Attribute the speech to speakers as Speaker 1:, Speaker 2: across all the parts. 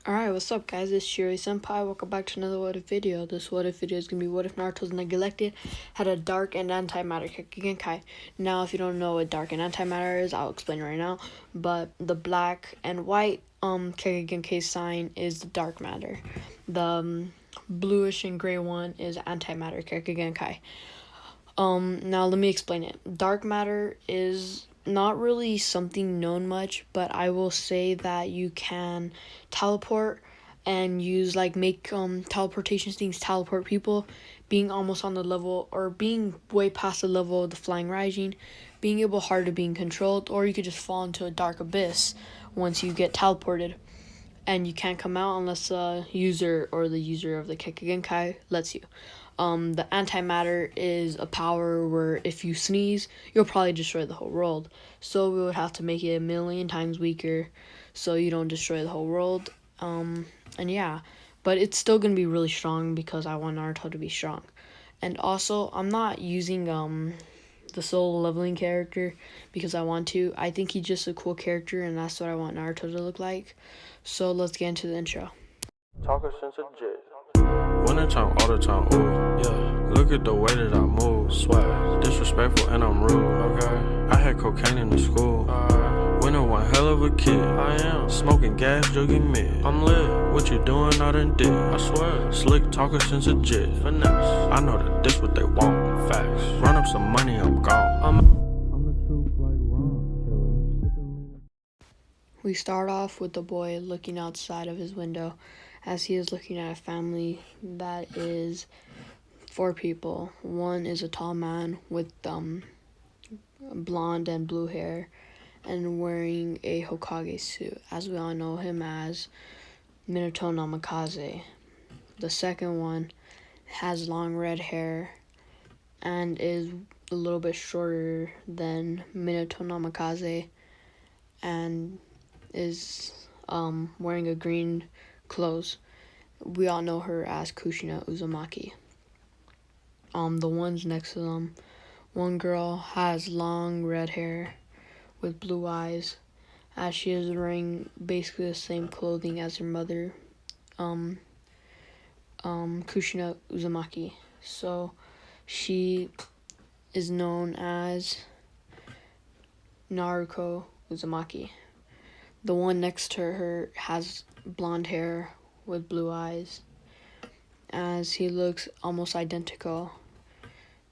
Speaker 1: Alright, what's up guys, it's Shiroi-Senpai. Welcome back to another what if video. This what if video is going to be what if Naruto's neglected had a dark and antimatter Genkai. Now, if you don't know what dark and antimatter is, I'll explain right now. But the black and white Kekkei sign is the dark matter. The bluish and gray one is antimatter Kekkei. Now let me explain it. Dark matter is not really something known much, but I will say that you can teleport and use make teleportation things teleport people, being almost on the level or being way past the level of the flying rising, being able hard to being controlled, or you could just fall into a dark abyss once you get teleported and you can't come out unless the user of the Kekkei lets you. The antimatter is a power where if you sneeze, you'll probably destroy the whole world. So we would have to make it a million times weaker so you don't destroy the whole world. And yeah, but it's still going to be really strong because I want Naruto to be strong. And also, I'm not using the solo leveling character because I want to. I think he's just a cool character and that's what I want Naruto to look like. So let's get into the intro.
Speaker 2: Talker since a jet. Wintertime, all the time, ooh, yeah. Look at the way that I move, swag. Disrespectful and I'm rude, okay. I had cocaine in the school, winter one hell of a kid. I am smoking gas, jogging mid. I'm lit, what you doing? I done did, I swear. Slick talker since a jet, finesse. I know that this what they want, facts. Run up some money, I'm gone. I'm the truth like Ron, killer.
Speaker 1: We start off with the boy looking outside of his window as he is looking at a family that is 4 people. One is a tall man with blonde and blue hair and wearing a Hokage suit, as we all know him as Minato Namikaze. The second one has long red hair and is a little bit shorter than Minato Namikaze and is wearing a green clothes. We all know her as Kushina Uzumaki. The ones next to them, one girl has long red hair with blue eyes, as she is wearing basically the same clothing as her mother, Kushina Uzumaki. So she is known as Naruto Uzumaki. The one next to her has blonde hair with blue eyes, as he looks almost identical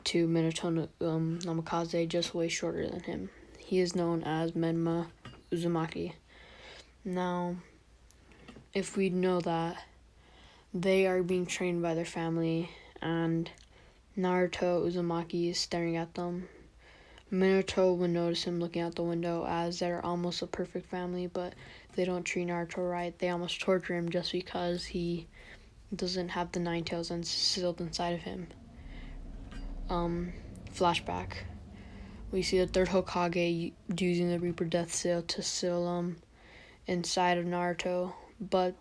Speaker 1: to Minato Namikaze, just way shorter than him. He is known as Menma Uzumaki. Now, if we know that they are being trained by their family and Naruto Uzumaki is staring at them, Minato would notice him looking out the window, as they're almost a perfect family, but they don't treat Naruto right. They almost torture him just because he doesn't have the 9 tails sealed inside of him. Flashback. We see the third Hokage using the Reaper Death Seal to seal inside of Naruto, but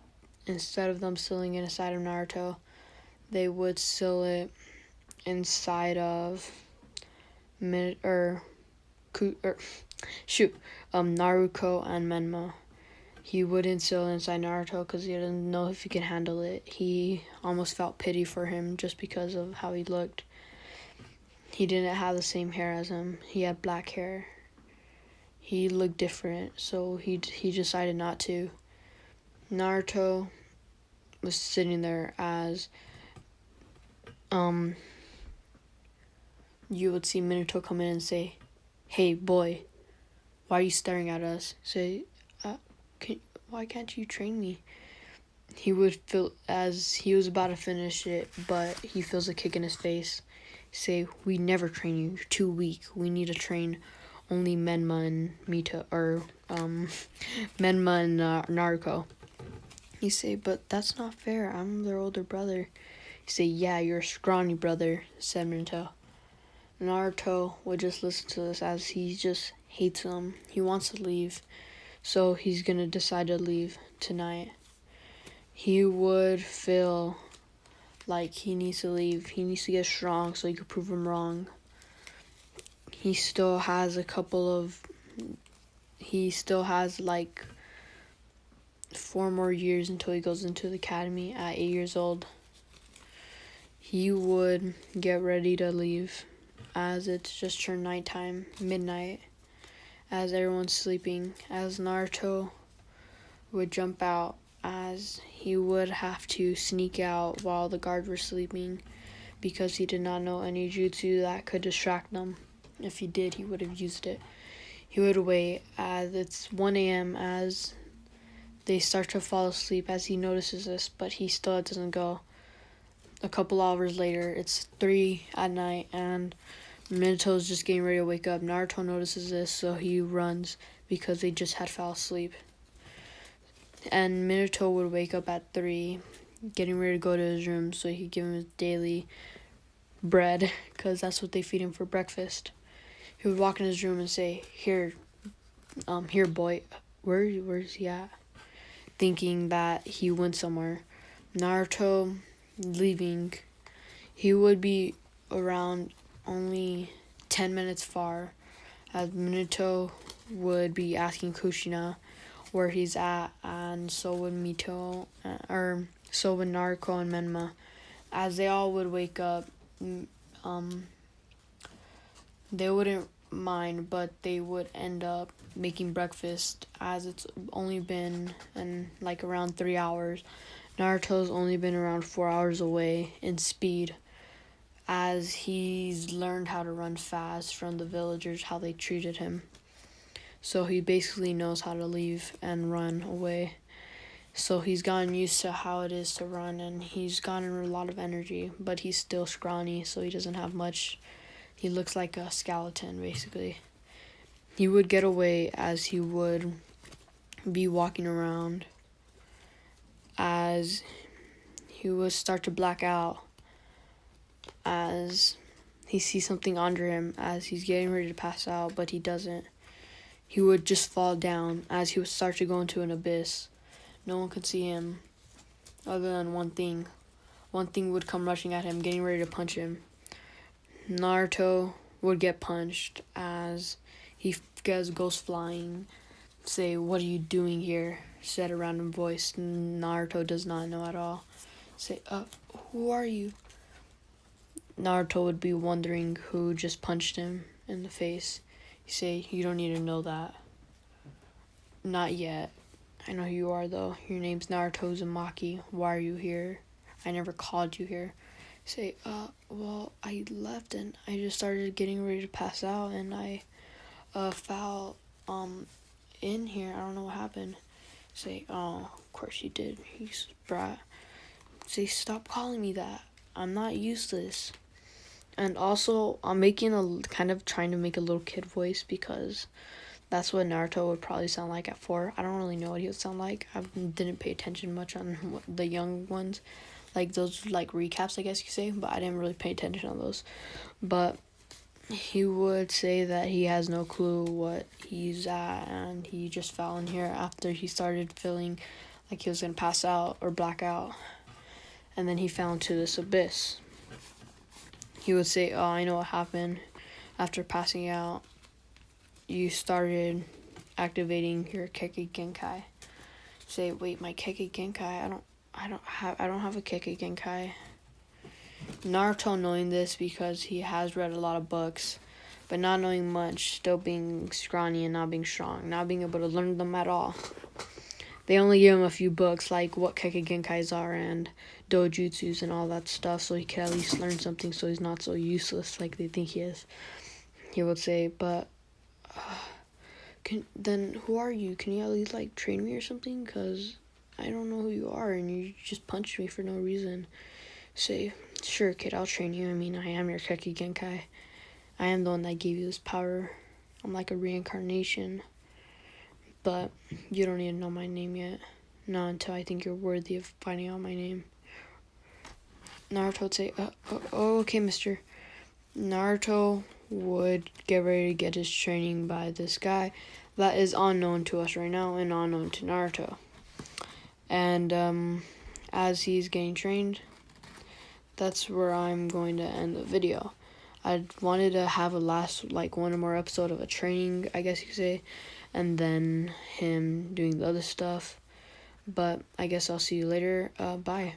Speaker 1: instead of them sealing it inside of Naruto, they would seal it inside of Naruto and Menma. He wouldn't seal inside Naruto because he didn't know if he could handle it. He almost felt pity for him just because of how he looked. He didn't have the same hair as him. He had black hair. He looked different, so he decided not to. Naruto was sitting there as you would see Minato come in and say, "Hey boy, why are you staring at us?" Say, why can't you train me? He would feel as he was about to finish it, but he feels a kick in his face. Say, "We never train you. You're too weak. We need to train only Menma and Menma and Naruto." He say, "But that's not fair. I'm their older brother." He say, "Yeah, you're a scrawny brother," said Minato. Naruto would just listen to this as he just hates him. He wants to leave, so he's gonna decide to leave tonight. He would feel like he needs to leave. He needs to get strong so he could prove him wrong. He still has 4 more years until he goes into the academy at 8 years old. He would get ready to leave as it's just turned nighttime, midnight, as everyone's sleeping, as Naruto would jump out, as he would have to sneak out while the guards were sleeping because he did not know any jutsu that could distract them. If he did, he would have used it. He would wait as it's 1 a.m. as they start to fall asleep as he notices this, but he still doesn't go. A couple hours later, it's 3 at night, and Minato's just getting ready to wake up. Naruto notices this, so he runs because they just had fell asleep. And Minato would wake up at 3, getting ready to go to his room so he could give him his daily bread, because that's what they feed him for breakfast. He would walk in his room and say, here boy, where's he at? Thinking that he went somewhere. Naruto leaving, he would be around only 10 minutes far, as Minato would be asking Kushina where he's at, and so would Naruto and Menma, as they all would wake up. They wouldn't mind, but they would end up making breakfast, as it's only been around 3 hours. Naruto's only been around 4 hours away in speed, as he's learned how to run fast from the villagers, how they treated him. So he basically knows how to leave and run away. So he's gotten used to how it is to run, and he's gotten a lot of energy, but he's still scrawny, so he doesn't have much. He looks like a skeleton, basically. He would get away as he would be walking around, as he would start to black out, as he sees something under him, as he's getting ready to pass out, but he doesn't. He would just fall down, as he would start to go into an abyss. No one could see him, other than one thing. One thing would come rushing at him, getting ready to punch him. Naruto would get punched as he goes flying. Say, what are you doing here? Said a random voice. Naruto does not know at all. Say, who are you? Naruto would be wondering who just punched him in the face. You say, you don't need to know that. Not yet. I know who you are, though. Your name's Naruto Uzumaki. Why are you here? I never called you here. Say, well, I left and I just started getting ready to pass out, and I fell in here. I don't know what happened. Say, oh, of course you did. You brat. Say, stop calling me that. I'm not useless. And also, I'm trying to make a little kid voice, because that's what Naruto would probably sound like at 4. I don't really know what he would sound like. I didn't pay attention much on the young ones. Those recaps, I guess you could say, but I didn't really pay attention on those. But he would say that he has no clue what he's at, and he just fell in here after he started feeling like he was going to pass out or black out. And then he fell into this abyss. He would say, oh, I know what happened. After passing out, you started activating your Kekkei Genkai. Say, wait, my Kekkei Genkai, I don't have a Kekkei Genkai. Naruto, knowing this because he has read a lot of books, but not knowing much, still being scrawny and not being strong, not being able to learn them at all. They only give him a few books, like what Kekkei Genkais are and dojutsus and all that stuff, so he could at least learn something, so he's not so useless like they think he is. He would say, but then who are you? Can you at least train me or something? Because I don't know who you are, and you just punched me for no reason. Say, sure, kid, I'll train you. I mean, I am your Kekkei Genkai. I am the one that gave you this power. I'm like a reincarnation. But you don't need to know my name yet. Not until I think you're worthy of finding out my name. Naruto would say, okay, mister. Naruto would get ready to get his training by this guy that is unknown to us right now and unknown to Naruto. And as he's getting trained, that's where I'm going to end the video. I wanted to have a last, one more episode of a training, I guess you could say, and then him doing the other stuff. But I guess I'll see you later. Bye.